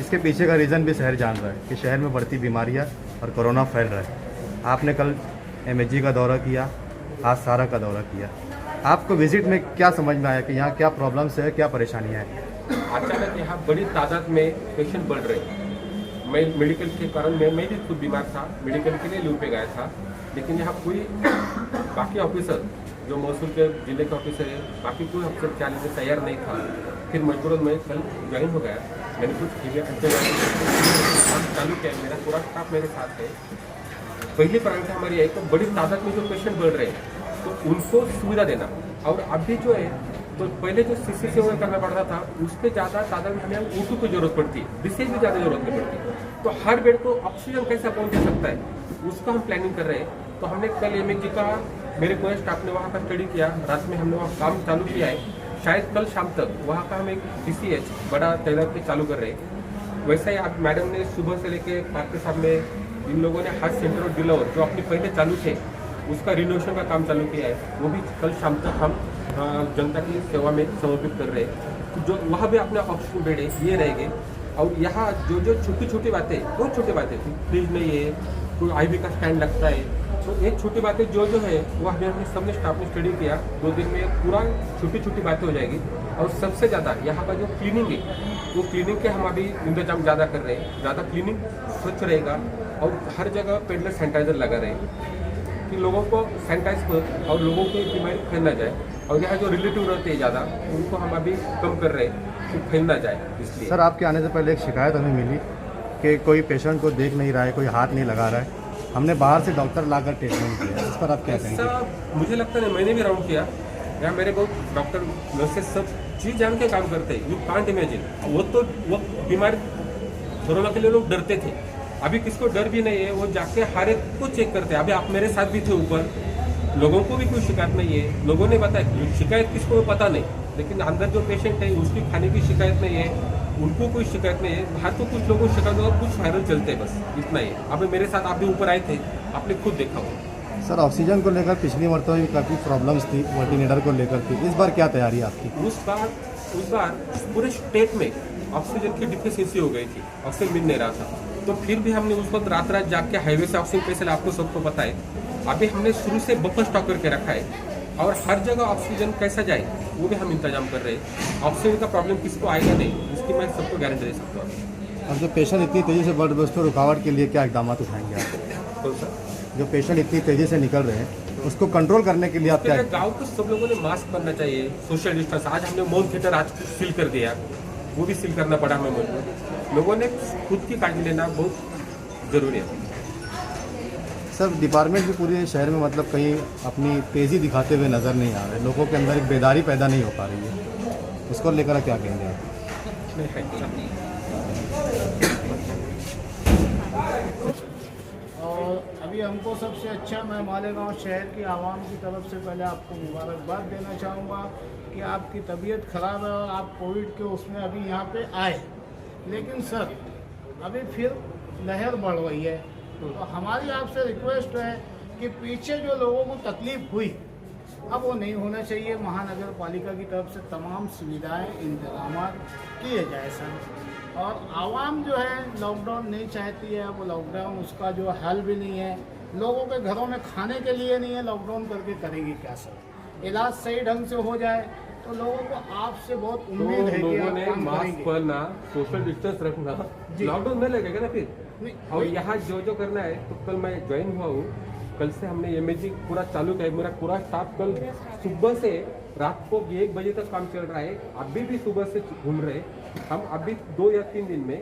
इसके पीछे का रीज़न भी शहर जान रहा है कि शहर में बढ़ती बीमारियां और कोरोना फैल रहा है। आपने कल एमएचजी का दौरा किया, आज सारा का दौरा किया। आपको विजिट में क्या समझ में आया कि यहाँ क्या प्रॉब्लम्स है, क्या परेशानियाँ हैं? अचानक यहाँ बड़ी तादाद में पेशेंट बढ़ रहे हैं। मैं मेडिकल के कारण मैं भी खुद बीमार था, मेडिकल के लिए लीव पे गया था, लेकिन यहाँ कोई बाकी ऑफिसर जो मौसूल के जिले के ऑफिसर है, बाकी कोई ऑफिसर क्या लेने तैयार नहीं था। फिर मजबूरन मैं कल ज्वाइन हो गया। मैंने कुछ काम चालू किया, मेरा पूरा स्टाफ मेरे साथ है। पहली प्रायोरिटी हमारी है तो बड़ी तादाद में जो पेशेंट बढ़ रहे हैं तो उनको सुविधा देना। और अभी जो है तो पहले जो सीसी से करना पड़ता था उसके ज़्यादा तादाद में हमें ऊटू की जरूरत पड़ती है, जिससे भी ज़्यादा जरूरत नहीं पड़ती। तो हर बेड को ऑक्सीजन कैसे पहुँच सकता है उसका हम प्लानिंग कर रहे हैं। तो हमने कल एमएचजी का मेरे पूरे स्टाफ ने वहाँ का स्टडी किया, रात में हमने वहाँ काम चालू किया है। शायद कल शाम तक वहाँ का हम एक DCH बड़ा तैनात पे चालू कर रहे हैं। वैसा ही आप मैडम ने सुबह से लेके पार्टी साहब में इन लोगों ने हार्ट सेंटर और डिलावर जो अपने पहले चालू थे उसका रिनोवेशन का काम चालू किया है। वो भी कल शाम तक हम जनता की सेवा में समर्पित कर रहे हैं। तो जो वहाँ भी अपने ऑक्सीजन बेड है ये रहेंगे। और यहाँ जो जो छोटी छोटी बातें, बहुत छोटी बातें थी, फ्रिज नहीं है, कोई IV का स्टैंड लगता है, तो एक छोटी बातें जो है वो हमने सबने स्टाफ ने स्टडी किया। 2 दिन में पूरा छोटी छोटी बातें हो जाएगी। और सबसे ज़्यादा यहाँ का जो क्लीनिंग है वो क्लीनिंग के हम अभी इंतजाम ज़्यादा कर रहे हैं। ज़्यादा क्लीनिंग स्वच्छ रहेगा और हर जगह पेडलर सैनिटाइजर लगा रहे हैं कि लोगों को सैनिटाइज कर और लोगों को बीमारी फैल ना जाए। और यहाँ जो रिलेटिव रहते हैं ज़्यादा उनको हम अभी कम कर रहे हैं कि फैल ना जाए। इसलिए सर, आपके आने से पहले एक शिकायत हमें मिली कि कोई पेशेंट को देख नहीं रहा है, कोई हाथ नहीं लगा रहा है। हमने बाहर से डॉक्टर लाकर ट्रीटमेंट किया, इस पर आप क्या कहेंगे? ऐसा मुझे लगता नहीं, मैंने भी राउंड किया यहाँ, मेरे बहुत डॉक्टर नर्सेस सब चीज़ जान के काम करते हैं। You can't imagine. वो बीमार कोरोना के लिए लोग डरते थे, अभी किसको डर भी नहीं है। वो जाके हर एक को चेक करते हैं। अभी आप मेरे साथ भी थे ऊपर, लोगों को भी कोई शिकायत नहीं है। लोगों ने बताया शिकायत किसको है पता नहीं, लेकिन अंदर जो पेशेंट है उसकी खाने की शिकायत नहीं है, उनको कोई शिकायत नहीं है। बाहर तो कुछ लोगों को शिकायत और कुछ वायरल चलते हैं, बस इतना ही है। अभी मेरे साथ आप भी ऊपर आए थे, आपने खुद देखा हो। सर, ऑक्सीजन को लेकर पिछली मरतबा भी काफ़ी प्रॉब्लम्स थी, वेंटिलेटर को लेकर थी। इस बार क्या तैयारी है आपकी? उस बार पूरे स्टेट में ऑक्सीजन की डिफिशियंसी हो गई थी, ऑक्सीजन मिल नहीं रहा था। तो फिर भी हमने उस वक्त रात रात जाग के हाईवे से ऑक्सीजन कैसे आपको सबको पता है। अभी हमने शुरू से बफर स्टॉक करके रखा है और हर जगह ऑक्सीजन कैसा जाए वो भी हम इंतजाम कर रहे हैं। ऑक्सीजन का प्रॉब्लम किसको आएगा नहीं, इसकी मैं सबको गारंटी दे सकता हूँ। अब जो पेशेंट इतनी तेज़ी से बढ़ रहे हैं उसको रुकावट के लिए क्या इकदाम उठाएंगे आप? कौन सा? जो पेशेंट इतनी तेज़ी से निकल रहे हैं उसको कंट्रोल करने के लिए आप क्या? गाँव को सब लोगों ने मास्क पहनना चाहिए, सोशल डिस्टेंस। आज हमने मौन थिएटर आज सील कर दिया, वो भी सील करना पड़ा हमें मजबूर। लोगों ने खुद की काळजी लेना बहुत जरूरी है। सर, डिपार्टमेंट भी पूरे शहर में मतलब कहीं अपनी तेज़ी दिखाते हुए नज़र नहीं आ रहे, लोगों के अंदर एक बेदारी पैदा नहीं हो पा रही है, उसको लेकर क्या कहेंगे आप? और अभी हमको सबसे अच्छा, मैं मालेगांव शहर की आवाम की तरफ से पहले आपको मुबारकबाद देना चाहूँगा कि आपकी तबीयत ख़राब है और आप कोविड के उसमें अभी यहाँ पे आए। लेकिन सर अभी फिर लहर बढ़ रही है, तो हमारी आपसे रिक्वेस्ट है कि पीछे जो लोगों को तकलीफ हुई अब वो नहीं होना चाहिए। महानगर पालिका की तरफ से तमाम सुविधाएं इंतजाम किए जाए सर। और आवाम जो है लॉकडाउन नहीं चाहती है, वो लॉकडाउन उसका जो हल भी नहीं है। लोगों के घरों में खाने के लिए नहीं है, लॉकडाउन करके करेंगे क्या सर? इलाज सही ढंग से हो जाए तो लोगों को आपसे बहुत उम्मीद है कि लोगों आप ने काम मास्क करेंगे। पहनना, सोशल डिस्टेंस रखना, लॉकडाउन में लगेगा ना फिर। और यहाँ जो करना है, तो कल मैं ज्वाइन हुआ हूँ, कल से हमने एमएचजी पूरा चालू किया है। मेरा पूरा स्टाफ कल सुबह से रात को 1 बजे तक काम चल रहा है। अभी भी सुबह से घूम रहे हैं हम। अभी 2 या 3 दिन में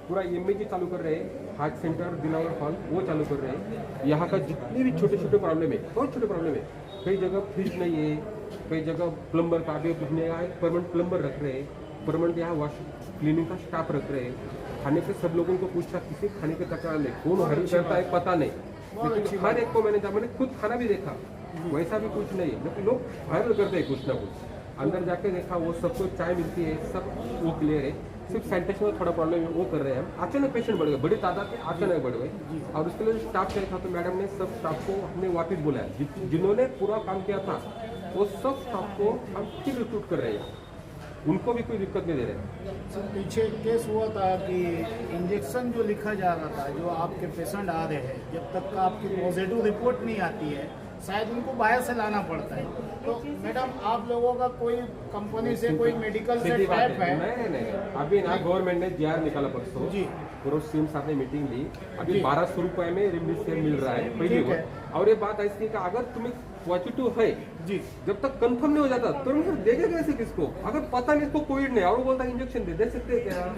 पूरा एमएचजी चालू कर रहे हैं, हार्ट सेंटर, दिलावर हॉल वो चालू कर रहे हैं। यहाँ का जितनी भी छोटे छोटे प्रॉब्लम है, बहुत छोटे प्रॉब्लम है, कई जगह फ्रिज नहीं है, कई जगह प्लम्बर का अभी परमानेंट प्लम्बर रख रहे हैं, परमानेंट यहाँ वॉश क्लीनिंग का स्टाफ रख रहे हैं। खाने के सब लोगों को पूछता किसी खाने के तकरार नहीं, कौन हरी करता है पता नहीं, लेकिन हर एक को मैंने खुद खाना भी देखा, वैसा भी कुछ नहीं है। लेकिन लोग वायरल करते हैं कुछ ना कुछ। अंदर जाके देखा वो सबको चाय मिलती है, सब वो क्लियर है। सिर्फ सैनिटेशन में थोड़ा प्रॉब्लम है, वो कर रहे हैं हम। अचानक पेशेंट बढ़ गए, बड़ी तादाद में अचानक बढ़ गए, और उसके लिए स्टाफ चाहिए था। तो मैडम ने सब स्टाफ को हमने वापस बुलाया, जिन्होंने पूरा काम किया था वो सब स्टाफ को हम फिर रिक्रूट कर रहे हैं। उनको भी कोई दिक्कत नहीं दे रहे। सर पीछे एक केस हुआ था कि इंजेक्शन जो लिखा जा रहा था, जो आपके पेशेंट आ रहे हैं, जब तक का आपकी पॉजिटिव रिपोर्ट नहीं आती है शायद उनको बाहर से लाना पड़ता है। तो मैडम आप लोगों का कोई कंपनी से कोई मेडिकल से सीधी बात टाइप है? नहीं, अभी ना गवर्नमेंट ने जीआर निकाला परसों जी। पूरा सीएम साहब ने मीटिंग ली, अभी जी। 1200 रुपए में रेमडेसिविर मिल रहा है पहली ठीक है। बार। और ये बात ऐसी है कि अगर तुम्हें पॉजिटिव है, जी जब तक कंफर्म नहीं हो जाता तो फिर देगा कैसे किसको? अगर पता नहीं इसको कोविड नहीं और वो बोलता इंजेक्शन दे सकते हैं क्या?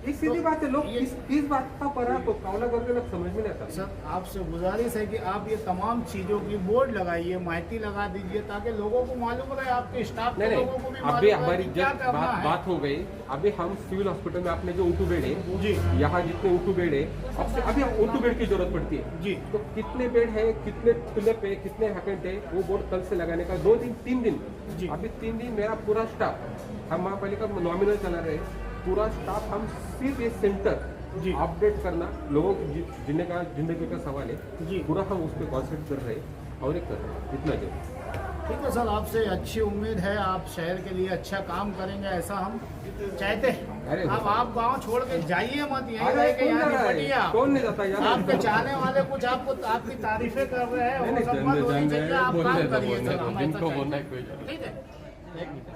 ये सीधी बात है। लोग किस बात का परा को कावला करके लोग समझ में नहीं आता। सर आपसे गुजारिश है कि आप ये तमाम चीज़ों की बोर्ड लगाइए, माहिती लगा दीजिए ताकि लोगों को मालूम रहे, आपके स्टाफ के लोगों को भी अभी मालूम रहे हमारी कि क्या जब करना है। बात हो गई, अभी हम सिविल हॉस्पिटल में अपने जो O2 बेड है, जी यहाँ जितने O2 बेड है, अब से अभी O2 बेड की जरूरत पड़ती है। जी तो कितने बेड है, कितने फिलअप है, कितने वैकेंट है, वो बोर्ड कल से लगाने का 2 दिन 3 दिन। जी। अभी 3 दिन मेरा पूरा स्टाफ, हम महापालिका नॉमिनल चला रहे, पूरा स्टाफ हम सिर्फ ये सेंटर जी अपडेट करना, लोगों की जिंदगी का सवाल है, जी पूरा हम उस पर कॉन्सेंट्रेट कर रहे हैं और एक कर रहे हैं, इतना जरूर। ठीक है सर, आपसे अच्छी उम्मीद है, आप शहर के लिए अच्छा काम करेंगे ऐसा हम चाहते हैं। अरे अब आप गांव छोड़ के जाइए मत, यहीं अरे रह के कौन जा यहाँ रहा है? निपटिए आप। कौन नहीं जाता यार? आपके चाहने वाले कुछ आपको आपकी तारीफें कर रहे हैं, वो सब मत होनी चाहिए, आप काम करिए सर, हम ऐसा चाहते हैं। ठीक है।